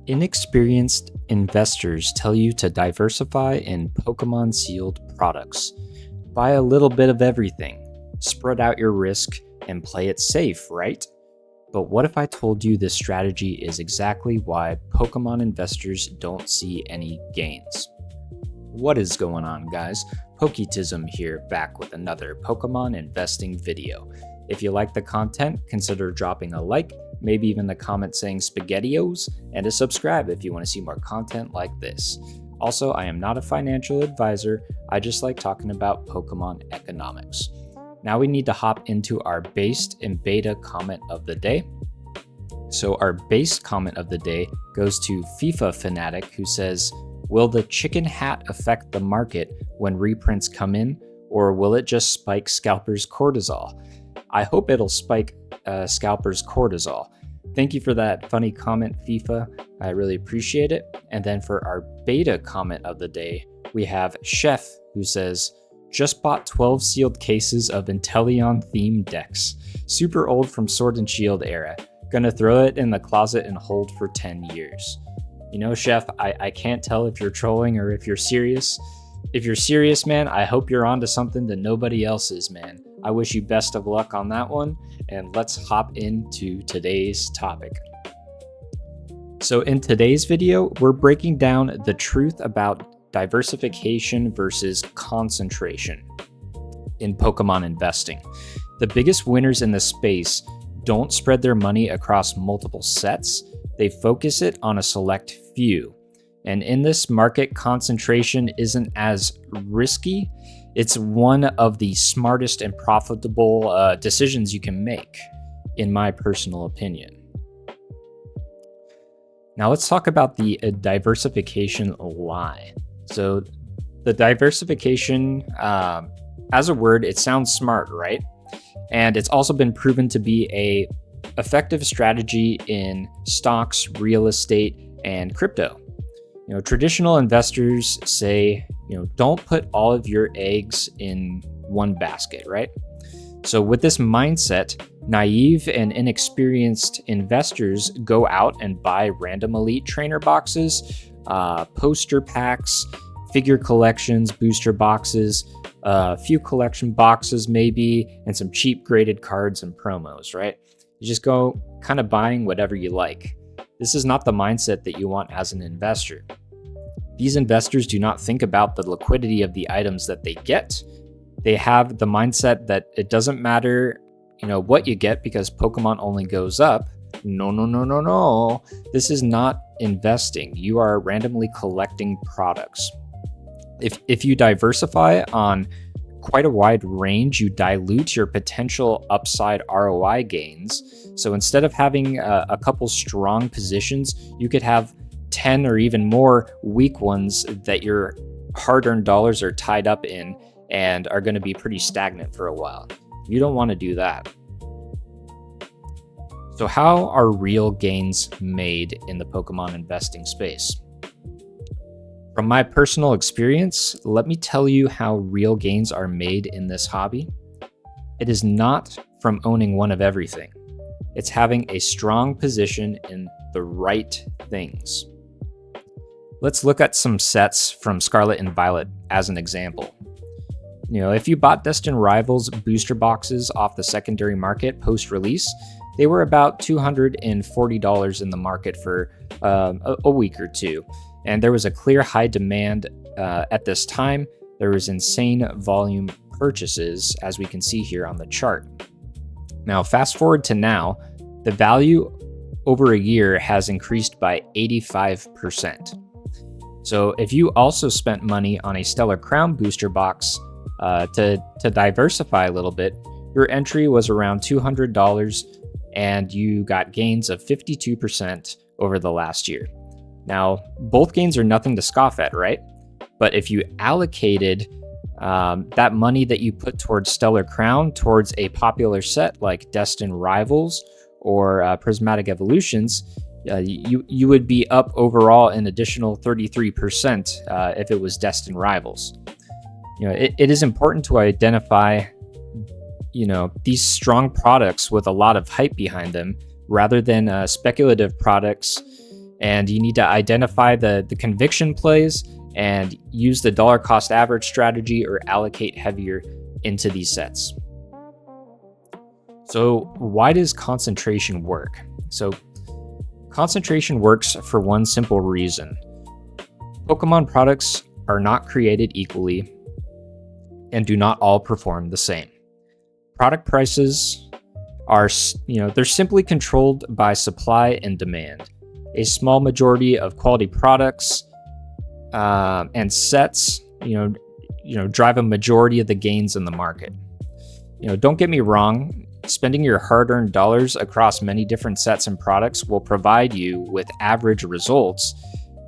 Inexperienced investors tell you to diversify in Pokémon sealed products. Buy a little bit of everything, spread out your risk, and play it safe, right? But what if I told you this strategy is exactly why Pokémon investors don't see any gains? What is going on, guys? Poketism here, back with another Pokémon investing video. If you like the content, consider dropping a like, maybe even a comment saying SpaghettiOs, and a subscribe if you want to see more content like this. Also, I am not a financial advisor, I just like talking about Pokemon economics. Now we need to hop into our based and beta comment of the day. So our based comment of the day goes to FIFA Fanatic, who says, will the chicken hat affect the market when reprints come in, or will it just spike scalpers' cortisol? I hope it'll spike scalpers' cortisol. Thank you for that funny comment, FIFA. I really appreciate it. And then for our beta comment of the day, we have Chef, who says, just bought 12 sealed cases of Inteleon themed decks. Super old from Sword and Shield era. Gonna throw it in the closet and hold for 10 years. You know, Chef, I can't tell if you're trolling or if you're serious. If you're serious, man, I hope you're onto something that nobody else is, man. I wish you best of luck on that one, and let's hop into today's topic. So in today's video, we're breaking down the truth about diversification versus concentration in Pokemon investing. The biggest winners in the space don't spread their money across multiple sets, they focus it on a select few. And in this market, concentration isn't as risky. It's one of the smartest and profitable decisions you can make, in my personal opinion. Now let's talk about the diversification lie. So the diversification, as a word, it sounds smart, right? And it's also been proven to be a effective strategy in stocks, real estate, and crypto. You know, traditional investors say, don't put all of your eggs in one basket, right? So with this mindset, naive and inexperienced investors go out and buy random elite trainer boxes, poster packs, figure collections, booster boxes, a few collection boxes maybe, and some cheap graded cards and promos, right? You just go kind of buying whatever you like. This is not the mindset that you want as an investor. These investors do not think about the liquidity of the items that they get. They have the mindset that it doesn't matter, what you get because Pokemon only goes up. No. This is not investing. You are randomly collecting products. If you diversify on quite a wide range, you dilute your potential upside ROI gains. So instead of having a couple strong positions, you could have 10 or even more weak ones that your hard-earned dollars are tied up in and are going to be pretty stagnant for a while. You don't want to do that. So how are real gains made in the Pokemon investing space? From my personal experience, let me tell you how real gains are made in this hobby. It is not from owning one of everything. It's having a strong position in the right things. Let's look at some sets from Scarlet and Violet as an example. If you bought Destined Rivals booster boxes off the secondary market post-release, they were about $240 in the market for a week or two. And there was a clear high demand at this time. There was insane volume purchases, as we can see here on the chart. Now, fast forward to now, the value over a year has increased by 85%. So if you also spent money on a Stellar Crown booster box to diversify a little bit, your entry was around $200 and you got gains of 52% over the last year. Now, both gains are nothing to scoff at, right? But if you allocated that money that you put towards Stellar Crown towards a popular set like Destined Rivals or Prismatic Evolutions, you would be up overall an additional 33% if it was Destined Rivals. It is important to identify, these strong products with a lot of hype behind them rather than speculative products And you need to identify the conviction plays and use the dollar cost average strategy or allocate heavier into these sets. So why does concentration work? So concentration works for one simple reason. Pokemon products are not created equally and do not all perform the same. Product prices are, they're simply controlled by supply and demand. A small majority of quality products and sets, drive a majority of the gains in the market. Don't get me wrong, spending your hard-earned dollars across many different sets and products will provide you with average results,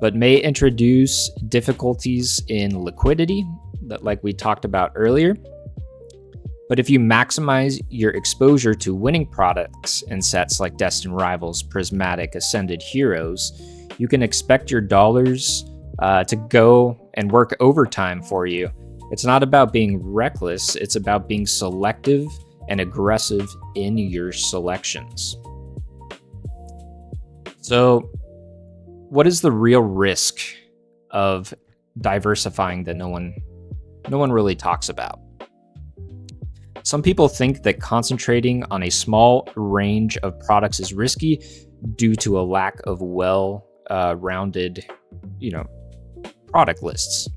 but may introduce difficulties in liquidity, like we talked about earlier. But if you maximize your exposure to winning products and sets like Destined Rivals, Prismatic, Ascended Heroes, you can expect your dollars to go and work overtime for you. It's not about being reckless, it's about being selective and aggressive in your selections. So, what is the real risk of diversifying that no one really talks about? Some people think that concentrating on a small range of products is risky due to a lack of well-rounded, product lists.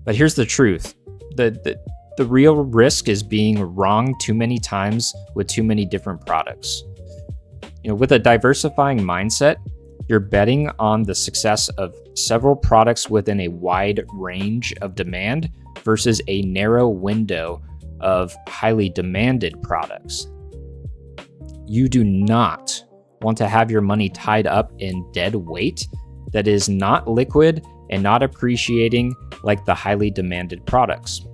But here's the truth: the real risk is being wrong too many times with too many different products. With a diversifying mindset, you're betting on the success of several products within a wide range of demand versus a narrow window of highly demanded products. You do not want to have your money tied up in dead weight that is not liquid and not appreciating like the highly demanded products.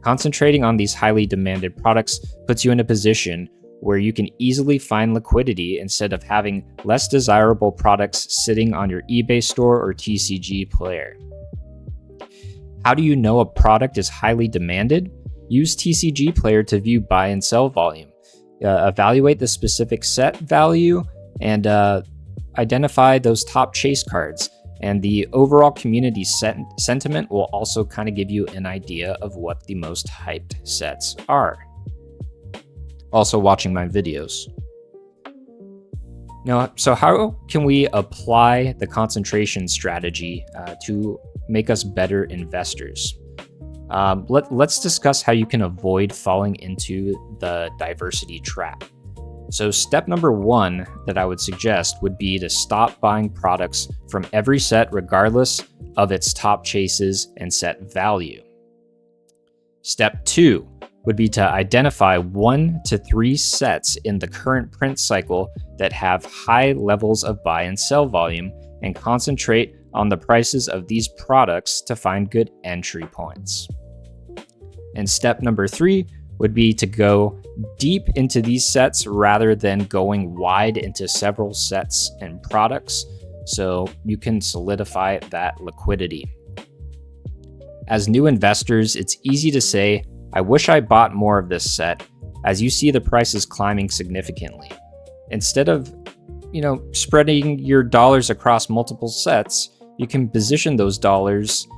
Concentrating on these highly demanded products puts you in a position where you can easily find liquidity instead of having less desirable products sitting on your eBay store or TCG player. How do you know a product is highly demanded? Use TCG player to view buy and sell volume. Evaluate the specific set value and identify those top chase cards. And the overall community sentiment will also kind of give you an idea of what the most hyped sets are. Also watching my videos. Now, so how can we apply the concentration strategy to make us better investors? Let's discuss how you can avoid falling into the diversity trap. So step number one that I would suggest would be to stop buying products from every set regardless of its top chases and set value. Step two would be to identify 1 to 3 sets in the current print cycle that have high levels of buy and sell volume and concentrate on the prices of these products to find good entry points. And step number 3 would be to go deep into these sets rather than going wide into several sets and products so you can solidify that liquidity. As new investors, it's easy to say, I wish I bought more of this set, as you see the prices climbing significantly. Instead of, spreading your dollars across multiple sets, you can position those dollars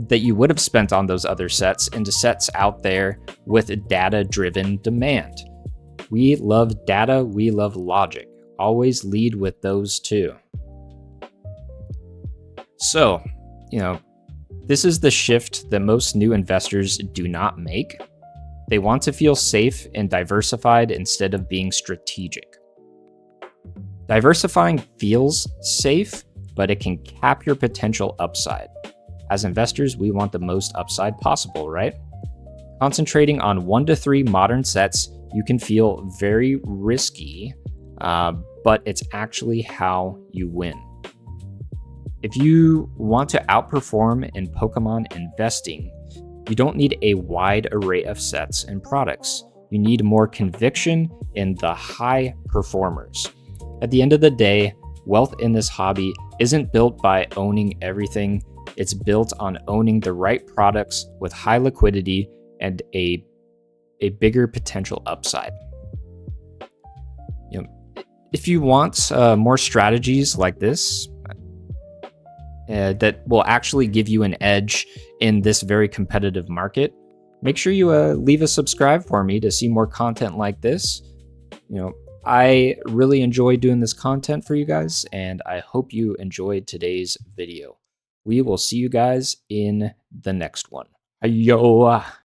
that you would have spent on those other sets into sets out there with data-driven demand. We love data, we love logic. Always lead with those two. So, this is the shift that most new investors do not make. They want to feel safe and diversified instead of being strategic. Diversifying feels safe, but it can cap your potential upside. As investors, we want the most upside possible, right? Concentrating on 1 to 3 modern sets, you can feel very risky, but it's actually how you win. If you want to outperform in Pokemon investing, you don't need a wide array of sets and products. You need more conviction in the high performers. At the end of the day, wealth in this hobby isn't built by owning everything. It's built on owning the right products with high liquidity and a bigger potential upside. If you want more strategies like this that will actually give you an edge in this very competitive market, make sure you leave a subscribe for me to see more content like this. I really enjoy doing this content for you guys, and I hope you enjoyed today's video. We will see you guys in the next one. Yo.